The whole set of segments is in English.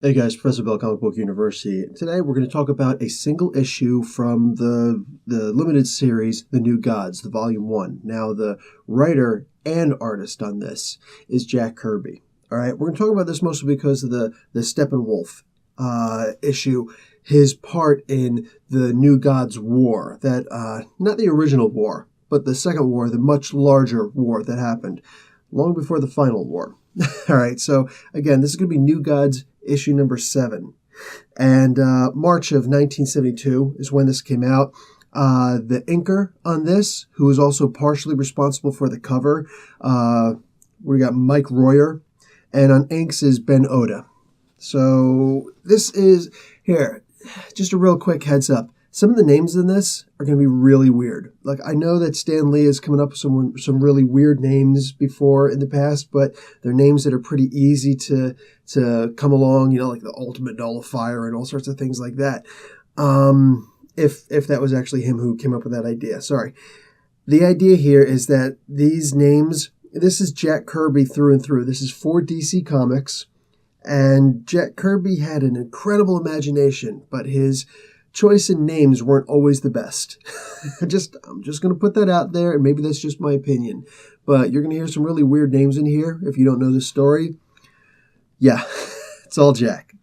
Hey guys, Professor Bell, Comic Book University. Today we're going to talk about a single issue from the limited series, The New Gods, the Volume 1. Now, the writer and artist on this is Jack Kirby. All right, we're going to talk about this mostly because of the Steppenwolf issue, his part in the New Gods War, that not the original war, but the second war, the much larger war that happened long before the final war. All right, so again, this is going to be New Gods issue number 7. And March of 1972 is when this came out. The inker on this, who is also partially responsible for the cover, we got Mike Royer, and on inks is Ben Oda. So this is, here, just a real quick heads up. Some of the names in this are going to be really weird. Like, I know that Stan Lee has come up with some really weird names before in the past, but they're names that are pretty easy to come along, you know, like the Ultimate Nullifier and all sorts of things like that. If that was actually him who came up with that idea. Sorry. The idea here is that these names, this is Jack Kirby through and through. This is for DC Comics, and Jack Kirby had an incredible imagination, but his choice in names weren't always the best. I'm just going to put that out there, and maybe that's just my opinion. But you're going to hear some really weird names in here if you don't know the story. Yeah, it's all Jack.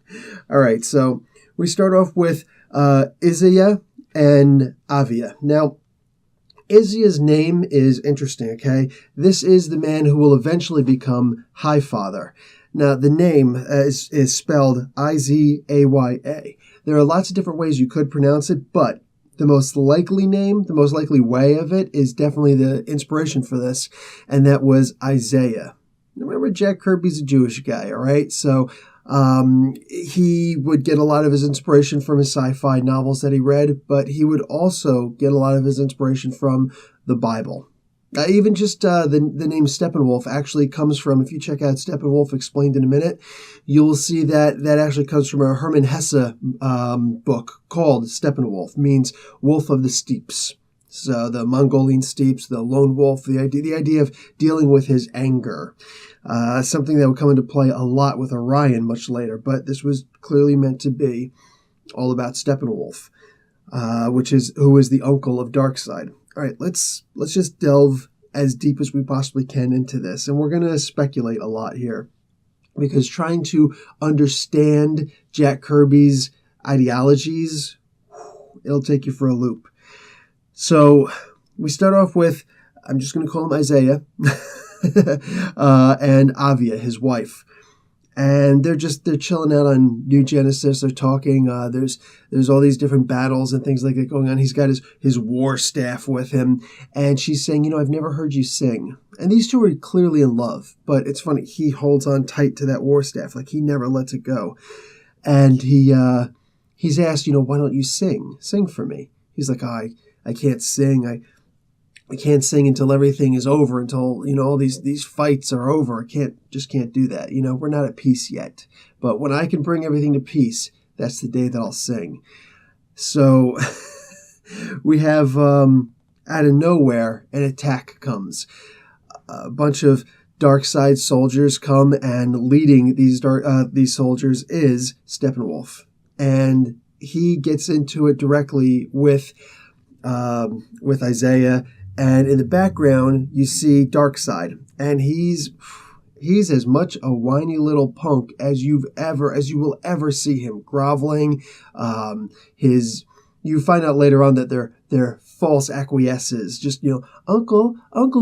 All right, so we start off with Isaiah and Avia. Now, Isaiah's name is interesting, okay? This is the man who will eventually become Highfather. Now, the name is spelled Izaya. There are lots of different ways you could pronounce it, but the most likely name, the most likely way of it is definitely the inspiration for this, and that was Isaiah. Remember, Jack Kirby's a Jewish guy, all right? So he would get a lot of his inspiration from his sci-fi novels that he read, but he would also get a lot of his inspiration from the Bible. Even just the name Steppenwolf actually comes from, if you check out Steppenwolf Explained in a Minute, you'll see that actually comes from a Hermann Hesse book called Steppenwolf, means wolf of the steppes. So the Mongolian steppes, the lone wolf, the idea of dealing with his anger. Something that would come into play a lot with Orion much later, but this was clearly meant to be all about Steppenwolf, who is the uncle of Darkseid. All right, let's just delve as deep as we possibly can into this. And we're going to speculate a lot here, because trying to understand Jack Kirby's ideologies, it'll take you for a loop. So we start off with, I'm just going to call him Isaiah, and Avia, his wife. And they're chilling out on New Genesis. They're talking. There's all these different battles and things like that going on. He's got his war staff with him, and she's saying, I've never heard you sing. And these two are clearly in love, but it's funny. He holds on tight to that war staff, like he never lets it go. And he's asked, why don't you sing? Sing for me. He's like, I can't sing. I can't sing until everything is over, until, all these fights are over. I just can't do that. We're not at peace yet. But when I can bring everything to peace, that's the day that I'll sing. So we have, out of nowhere, an attack comes. A bunch of Darkseid soldiers come, and leading these soldiers is Steppenwolf. And he gets into it directly with Isaiah. And in the background, you see Darkseid, and he's as much a whiny little punk as you will ever see him, groveling. You find out later on that they're false acquiesces. Just Uncle,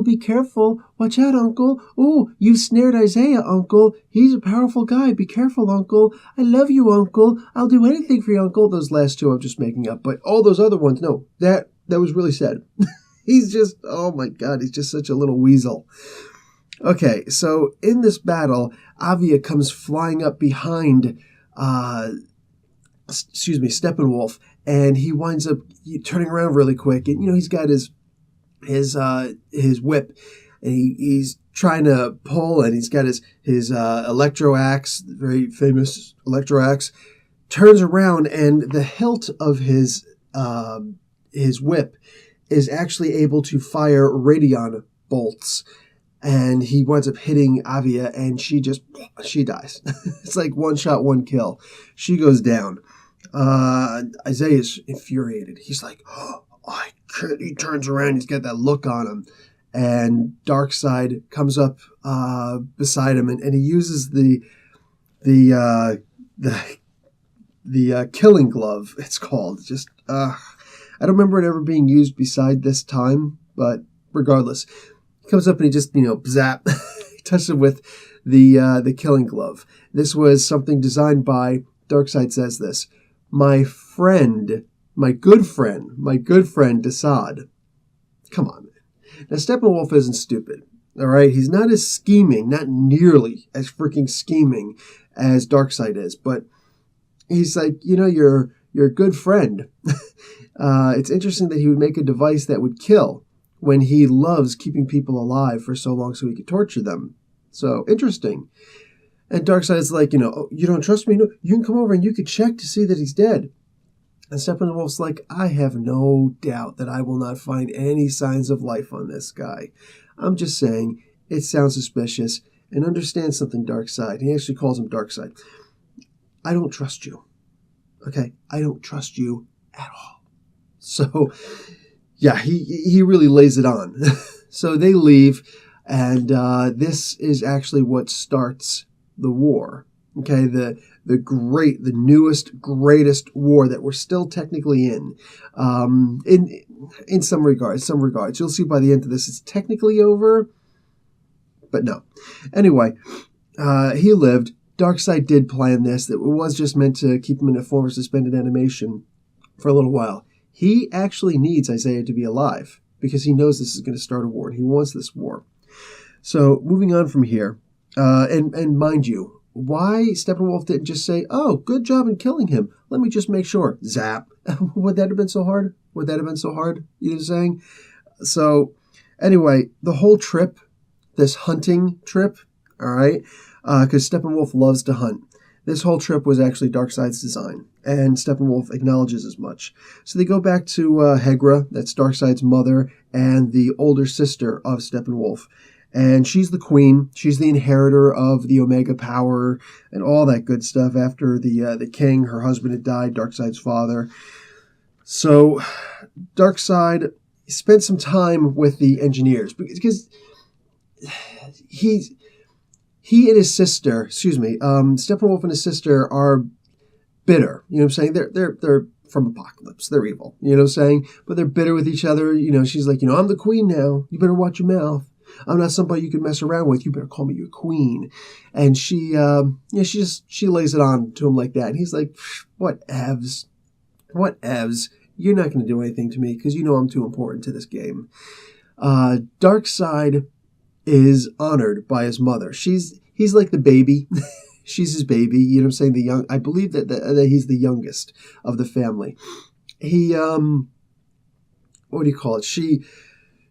be careful! Watch out, Uncle! Oh, you snared Isaiah, Uncle. He's a powerful guy. Be careful, Uncle. I love you, Uncle. I'll do anything for you, Uncle. Those last two I'm just making up, but all those other ones, no, that was really said. He's just, oh my God, he's just such a little weasel. Okay, so in this battle, Avia comes flying up behind, Steppenwolf, and he winds up turning around really quick, and he's got his whip, and he's trying to pull, and he's got his electro axe, very famous electro axe, turns around, and the hilt of his whip is actually able to fire radion bolts. and he winds up hitting Avia, and she dies. It's like one shot, one kill. She goes down. Isaiah's infuriated. He's like, oh, I can't. He turns around. He's got that look on him, and Darkseid comes up beside him, and he uses the killing glove. It's called. I don't remember it ever being used beside this time, but regardless, he comes up and he just zap, he touches him with the killing glove. This was something designed by Darkseid. Says this. My good friend, Desaad. Come on, man. Now, Steppenwolf isn't stupid, all right? He's not as scheming, not nearly as freaking scheming as Darkseid is, but he's like, you're a good friend. It's interesting that he would make a device that would kill when he loves keeping people alive for so long so he could torture them. So, interesting. And Darkseid's like, oh, you don't trust me? No, you can come over and you can check to see that he's dead. And Steppenwolf's like, I have no doubt that I will not find any signs of life on this guy. I'm just saying, it sounds suspicious. And understand something, Darkseid. He actually calls him Darkseid. I don't trust you. Okay? I don't trust you at all. So, yeah, he really lays it on. So they leave, and this is actually what starts the war. Okay, the newest, greatest war that we're still technically in some regards. You'll see by the end of this, it's technically over, but no. Anyway, he lived. Darkseid did plan this. It was just meant to keep him in a form of suspended animation for a little while. He actually needs Isaiah to be alive because he knows this is going to start a war, and he wants this war. So, moving on from here, and mind you, why Steppenwolf didn't just say, oh, good job in killing him. Let me just make sure. Zap. Would that have been so hard? You know what I'm saying? So, anyway, the whole trip, this hunting trip, all right, because Steppenwolf loves to hunt. This whole trip was actually Darkseid's design, and Steppenwolf acknowledges as much. So they go back to Hegra, that's Darkseid's mother, and the older sister of Steppenwolf. And she's the queen. She's the inheritor of the Omega power and all that good stuff after the king, her husband, had died, Darkseid's father. So Darkseid spent some time with the engineers because he and his sister, Steppenwolf and his sister are bitter. You know what I'm saying? They're from Apokolips. They're evil. You know what I'm saying? But they're bitter with each other. She's like, I'm the queen now. You better watch your mouth. I'm not somebody you can mess around with. You better call me your queen. And she lays it on to him like that. And he's like, whatevs. You're not going to do anything to me because I'm too important to this game. Darkseid is honored by his mother. He's like the baby. She's his baby. You know what I'm saying? I believe that he's the youngest of the family. He, what do you call it?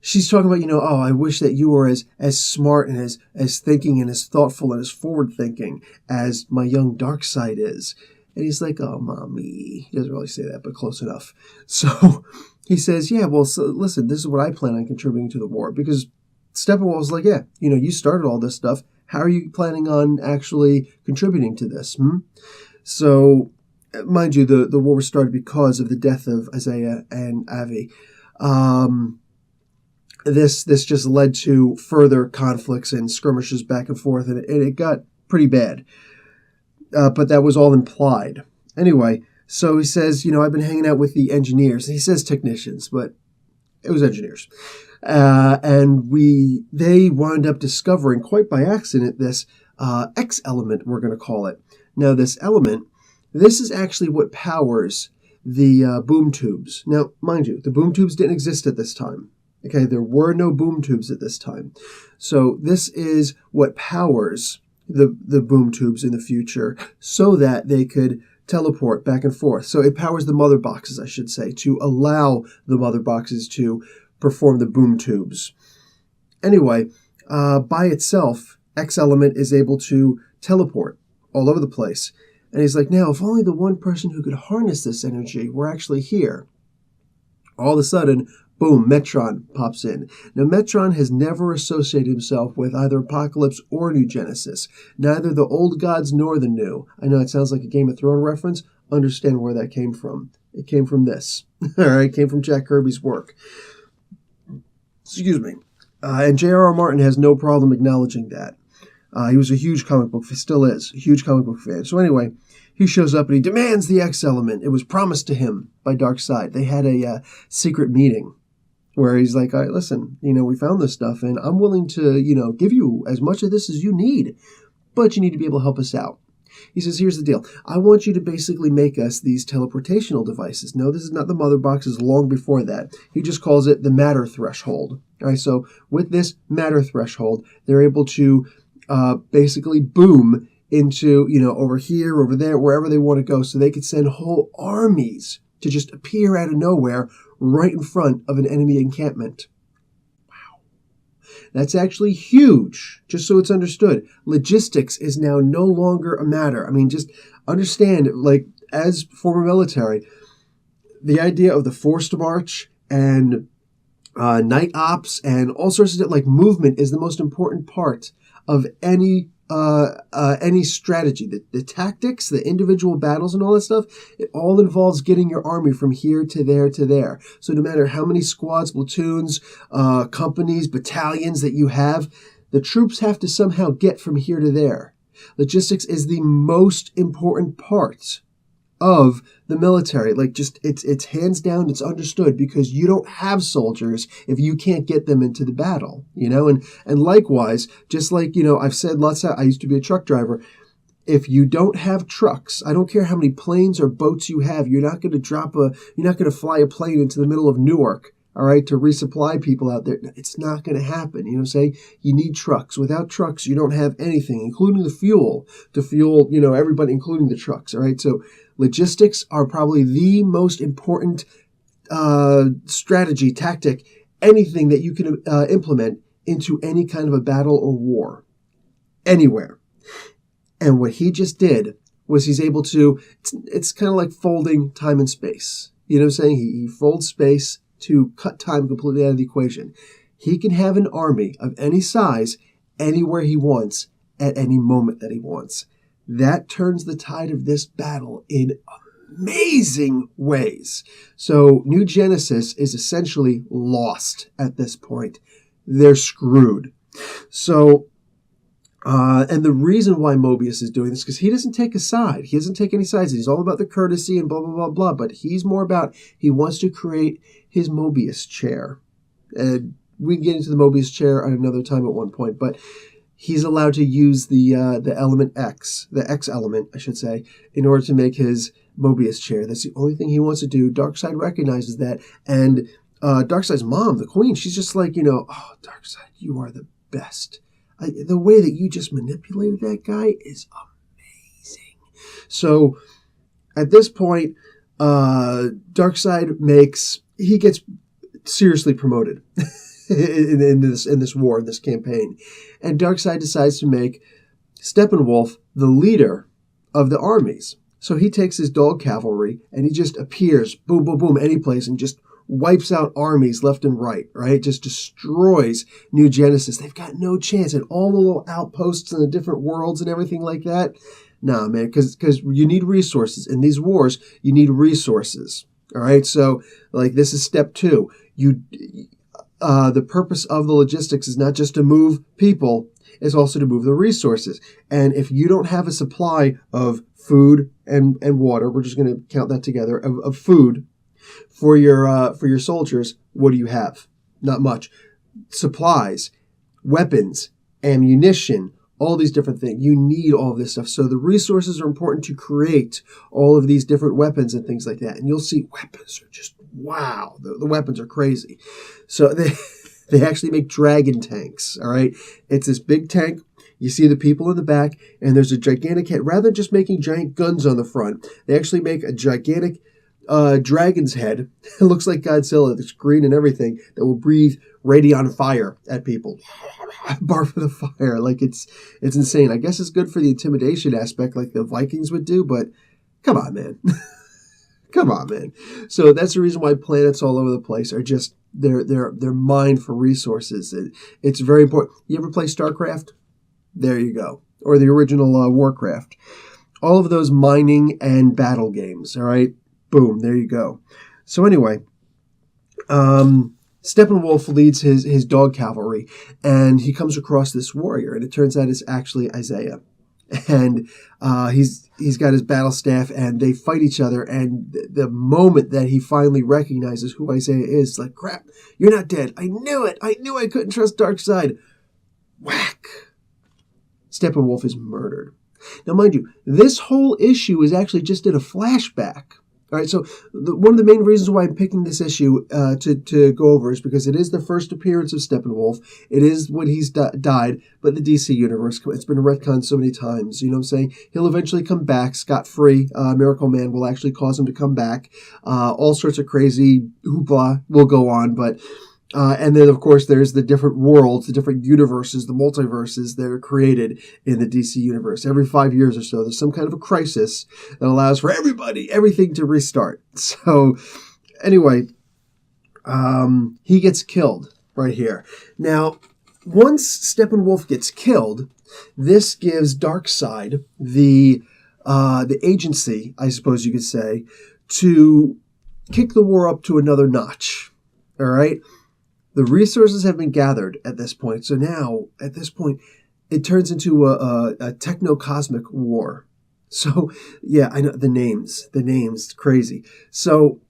She's talking about, oh, I wish that you were as smart and as thinking and as thoughtful and as forward thinking as my young Darkseid is. And he's like, oh, mommy. He doesn't really say that, but close enough. So he says, yeah, well, so listen, this is what I plan on contributing to the war. Because Steppenwolf's like, yeah, you started all this stuff. How are you planning on actually contributing to this? So, mind you, the war was started because of the death of Isaiah and Avi. This just led to further conflicts and skirmishes back and forth, and it got pretty bad. But that was all implied. Anyway, so he says, I've been hanging out with the engineers. He says technicians, but it was engineers. And they wound up discovering, quite by accident, this X element, we're going to call it. Now, this is actually what powers the boom tubes. Now, mind you, the boom tubes didn't exist at this time. Okay, there were no boom tubes at this time. So this is what powers the boom tubes in the future so that they could teleport back and forth. So it powers the mother boxes, I should say, to allow the mother boxes to perform the boom tubes. Anyway, by itself, X element is able to teleport all over the place. And he's like, now, if only the one person who could harness this energy were actually here. All of a sudden, Boom, Metron pops in. Now, Metron has never associated himself with either Apokolips or New Genesis, neither the old gods nor the new. I know it sounds like a Game of Thrones reference. Understand where that came from. It came from this. All right, it came from Jack Kirby's work. Excuse me. And J.R.R. Martin has no problem acknowledging that. He was a huge comic book, still is, a huge comic book fan. So anyway, he shows up and he demands the X element. It was promised to him by Darkseid. They had a secret meeting where he's like, all right, listen, we found this stuff and I'm willing to, give you as much of this as you need, but you need to be able to help us out. He says, here's the deal. I want you to basically make us these teleportational devices. No, this is not the mother box. It's long before that. He just calls it the matter threshold. All right, so with this matter threshold, they're able to basically boom into, over here, over there, wherever they want to go. So they could send whole armies to just appear out of nowhere right in front of an enemy encampment. Wow. That's actually huge, just so it's understood. Logistics is now no longer a matter. I mean, just understand, as former military, the idea of the forced march and night ops and all sorts of movement is the most important part of any strategy. The tactics, the individual battles and all that stuff, it all involves getting your army from here to there to there. So no matter how many squads, platoons, companies, battalions that you have, the troops have to somehow get from here to there. Logistics is the most important part of the military. It's hands down, it's understood, because you don't have soldiers if you can't get them into the battle, and likewise, just I've said lots of, I used to be a truck driver. If you don't have trucks, I don't care how many planes or boats you have, you're not going to fly a plane into the middle of Newark, all right, to resupply people out there. It's not going to happen. You need trucks. Without trucks, you don't have anything, including the fuel to fuel, everybody, including the trucks. All right. So logistics are probably the most important strategy, tactic, anything that you can implement into any kind of a battle or war anywhere. And what he just did was he's able to, it's kind of like folding time and space. You know what I'm saying? He folds space to cut time completely out of the equation. He can have an army of any size anywhere he wants at any moment that he wants. That turns the tide of this battle in amazing ways. So New Genesis is essentially lost at this point. They're screwed. So, and the reason why Mobius is doing this, because he doesn't take a side. He doesn't take any sides. He's all about the courtesy and blah, blah, blah, blah. But he's more about, he wants to create his Mobius chair. And we can get into the Mobius chair at another time at one point. But he's allowed to use the element X, the X element, I should say, in order to make his Mobius chair. That's the only thing he wants to do. Darkseid recognizes that. And Darkseid's mom, the queen, she's just like, oh, Darkseid, you are the best. The way that you just manipulated that guy is amazing. So at this point, Darkseid he gets seriously promoted in this war, in this campaign. And Darkseid decides to make Steppenwolf the leader of the armies. So he takes his dog cavalry and he just appears, boom, boom, boom, any place, and just wipes out armies left and right? Just destroys New Genesis. They've got no chance. And all the little outposts in the different worlds and everything like that, nah, man, because you need resources. In these wars, you need resources, all right? So, this is step 2. The purpose of the logistics is not just to move people, it's also to move the resources. And if you don't have a supply of food and water, we're just going to count that together, of food, for your soldiers, what do you have? Not much. Supplies, weapons, ammunition, all these different things. You need all of this stuff. So the resources are important to create all of these different weapons and things like that. And you'll see weapons are just, wow, the weapons are crazy. So they actually make dragon tanks, all right? It's this big tank. You see the people in the back, and there's a gigantic head. Rather than just making giant guns on the front, they actually make a gigantic dragon's head. It looks like Godzilla. It's green and everything, that will breathe radiant fire at people. Barf of the fire. It's insane. I guess it's good for the intimidation aspect, like the Vikings would do, but come on, man. Come on, man. So that's the reason why planets all over the place are just they're mined for resources. It's very important. You ever play StarCraft? There you go. Or the original Warcraft. All of those mining and battle games. All right. Boom. There you go. So anyway, Steppenwolf leads his dog cavalry, and he comes across this warrior, and it turns out it's actually Isaiah. And he's got his battle staff, and they fight each other. And the moment that he finally recognizes who Isaiah is, like, crap, you're not dead. I knew it. I knew I couldn't trust Darkseid. Whack. Steppenwolf is murdered. Now, mind you, this whole issue is actually just in a flashback. All right, so one of the main reasons why I'm picking this issue to go over is because it is the first appearance of Steppenwolf. It is when he's died, but the DC universe, it's been retconned so many times. You know what I'm saying? He'll eventually come back scot-free. Miracle Man will actually cause him to come back. All sorts of crazy hoopla will go on, but... and then, of course, there's the different worlds, the different universes, the multiverses that are created in the DC universe. Every 5 years or so, there's some kind of a crisis that allows for everything to restart. So, anyway, he gets killed right here. Now, once Steppenwolf gets killed, this gives Darkseid the agency, I suppose you could say, to kick the war up to another notch. All right? The resources have been gathered at this point. So now, at this point, it turns into a techno-cosmic war. So, yeah, I know the names, crazy. So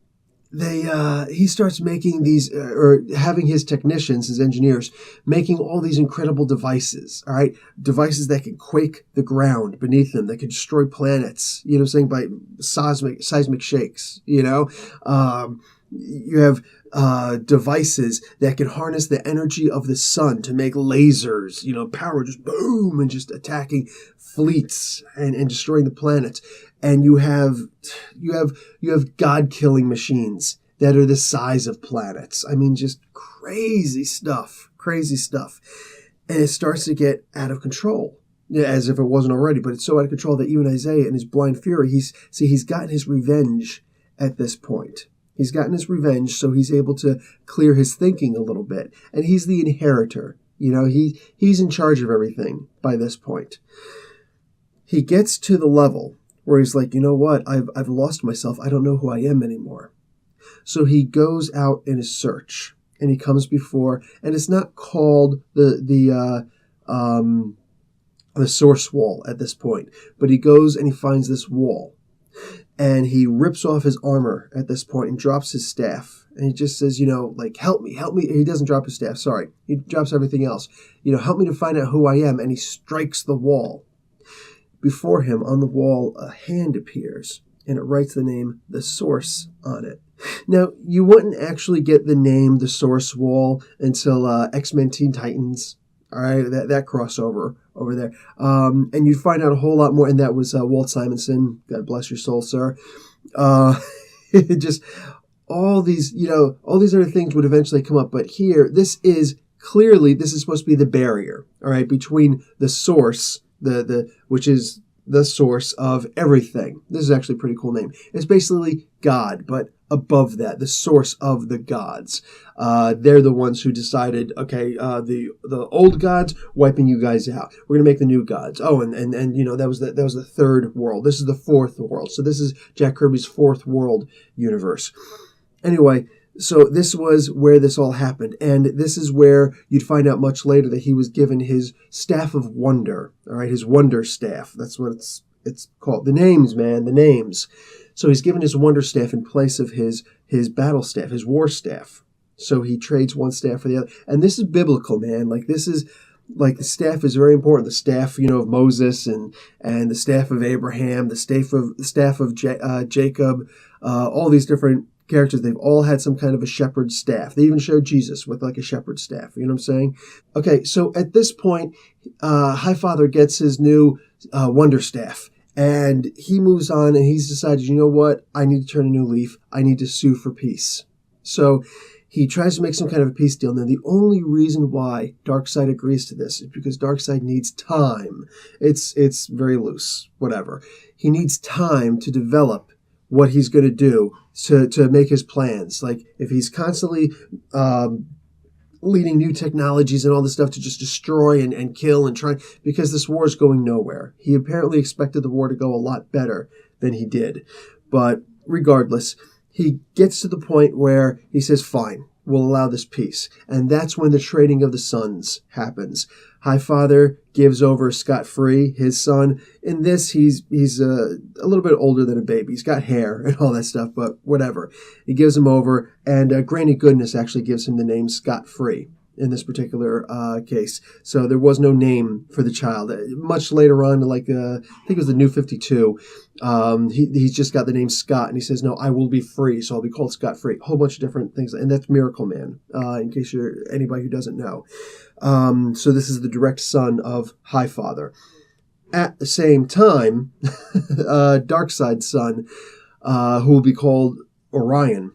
he starts making these, or having his technicians, his engineers, making all these incredible devices, all right? Devices that can quake the ground beneath them, that can destroy planets, you know what I'm saying, by seismic shakes, you know? You have devices that can harness the energy of the sun to make lasers, you know, power just boom and just attacking fleets and destroying the planets. And you have God-killing machines that are the size of planets. I mean, just crazy stuff. And it starts to get out of control. As if it wasn't already, but it's so out of control that even Isaiah in his blind fury, he's gotten his revenge at this point. He's gotten his revenge, so he's able to clear his thinking a little bit. And he's the inheritor. You know, he's in charge of everything by this point. He gets to the level where he's like, you know what? I've lost myself. I don't know who I am anymore. So he goes out in his search, and he comes before, and it's not called the source wall at this point, but he goes and he finds this wall. And he rips off his armor at this point and drops his staff. And he just says, you know, like, help me. He doesn't drop his staff, sorry. He drops everything else. You know, help me to find out who I am. And he strikes the wall. Before him, on the wall, a hand appears. And it writes the name, The Source, on it. Now, you wouldn't actually get the name, The Source Wall, until X-Men Teen Titans. All right, that crossover over there. And you'd find out a whole lot more, and that was Walt Simonson. God bless your soul, sir. Just all these other things would eventually come up. But here, this is supposed to be the barrier, all right, between the source, which is the source of everything. This is actually a pretty cool name. It's basically God, but above that, the source of the gods. They're the ones who decided, okay, the old gods, wiping you guys out. We're going to make the new gods. Oh, and you know, that was the third world. This is the fourth world. So this is Jack Kirby's fourth world universe. Anyway, so this was where this all happened. And this is where you'd find out much later that he was given his Staff of Wonder. All right, his Wonder Staff. That's what it's called. The names, man, the names. So he's given his Wonder Staff in place of his Battle Staff, his War Staff. So he trades one staff for the other. And this is biblical, man. Like, this is, like, the staff is very important. The staff, you know, of Moses and the staff of Abraham, the staff of Jacob, all these different characters. They've all had some kind of a shepherd staff. They even showed Jesus with, like, a shepherd staff. You know what I'm saying? Okay, so at this point, Highfather gets his new Wonder Staff. And he moves on, and he's decided, you know what? I need to turn a new leaf. I need to sue for peace. So he tries to make some kind of a peace deal. Now, the only reason why Darkseid agrees to this is because Darkseid needs time. It's very loose, whatever. He needs time to develop what he's going to do to make his plans. Like if he's constantly leading new technologies and all this stuff to just destroy and kill and try, because this war is going nowhere. He apparently expected the war to go a lot better than he did. But regardless, he gets to the point where he says, fine, we'll allow this peace. And that's when the trading of the sons happens. Highfather gives over scot-free his son. In this, he's a little bit older than a baby. He's got hair and all that stuff, but whatever. He gives him over, and Granny Goodness actually gives him the name Scot-Free in this particular case. So there was no name for the child. Much later on, like I think it was the New 52, he's just got the name Scott, and he says, no, I will be free, so I'll be called Scot-Free. A whole bunch of different things, and that's Miracle Man, in case you're anybody who doesn't know. So this is the direct son of Highfather. At the same time, Darkseid's son, who will be called Orion,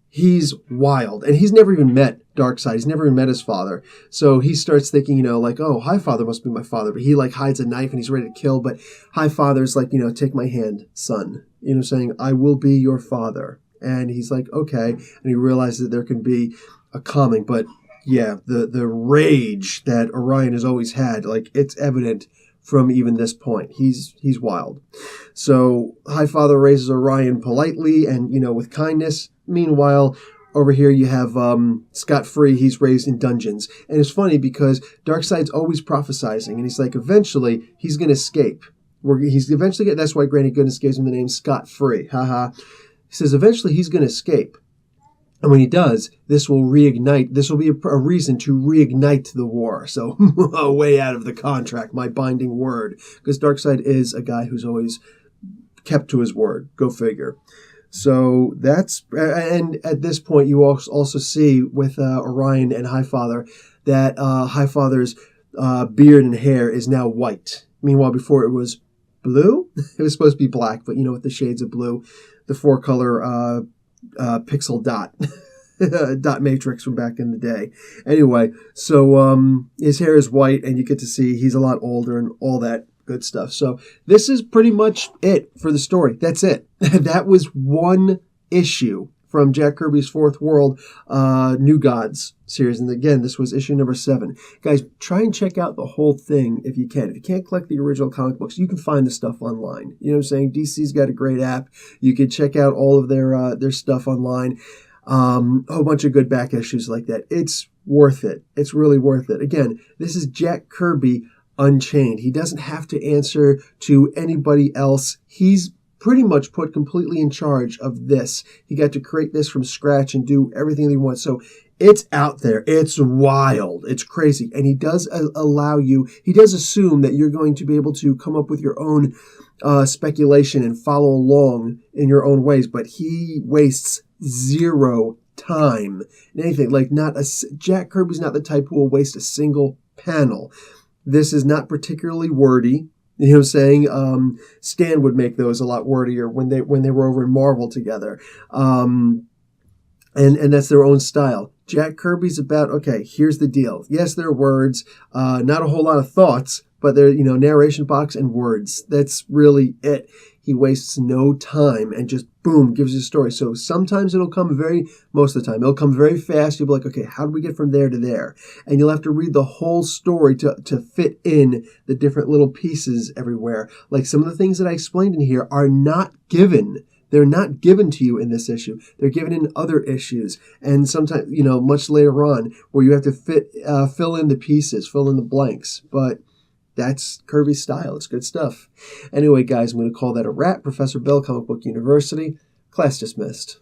he's wild, and he's never even met Darkseid. He's never even met his father. So he starts thinking, like, oh, Highfather must be my father. But he, hides a knife, and he's ready to kill. But Highfather's like, take my hand, son. Saying, I will be your father. And he's like, okay. And he realizes that there can be a calming. But, yeah, the rage that Orion has always had, it's evident from even this point. He's wild. So Highfather raises Orion politely and, with kindness. Meanwhile, over here you have Scot-Free. He's raised in dungeons. And it's funny because Darkseid's always prophesizing. And he's like, eventually, he's going to escape. That's why Granny Goodness gives him the name Scot-Free. Haha. He says, eventually, he's going to escape. And when he does, this will reignite. This will be a reason to reignite the war. So, way out of the contract, my binding word. Because Darkseid is a guy who's always kept to his word. Go figure. So and at this point, you also see with Orion and Highfather that Highfather's beard and hair is now white. Meanwhile, before it was blue. It was supposed to be black, but with the shades of blue, the 4-color pixel dot dot matrix from back in the day. Anyway, so his hair is white, and you get to see he's a lot older and all that good stuff. So this is pretty much it for the story. That's it. That was one issue from Jack Kirby's Fourth World New Gods series. And again, this was issue number 7. Guys, try and check out the whole thing if you can. If you can't collect the original comic books, you can find the stuff online. You know what I'm saying? DC's got a great app. You can check out all of their stuff online. A whole bunch of good back issues like that. It's worth it. It's really worth it. Again, this is Jack Kirby Unchained. He doesn't have to answer to anybody else. He's pretty much put completely in charge of this. He got to create this from scratch and do everything that he wants. So it's out there. It's wild. It's crazy. And he does he does assume that you're going to be able to come up with your own speculation and follow along in your own ways. But he wastes zero time in anything. Jack Kirby's not the type who will waste a single panel. This is not particularly wordy. You know what I'm saying? Stan would make those a lot wordier when they were over in Marvel together. And that's their own style. Jack Kirby's about, okay, here's the deal. Yes, there are words, not a whole lot of thoughts, but they're, narration box and words. That's really it. He wastes no time and just, boom, gives you a story. So sometimes most of the time, it'll come very fast. You'll be like, okay, how do we get from there to there? And you'll have to read the whole story to fit in the different little pieces everywhere. Like some of the things that I explained in here are not given. They're not given to you in this issue. They're given in other issues. And sometimes, much later on, where you have to fill in the pieces, fill in the blanks. But that's Kirby's style. It's good stuff. Anyway, guys, I'm going to call that a wrap. Professor Bell, Comic Book University. Class dismissed.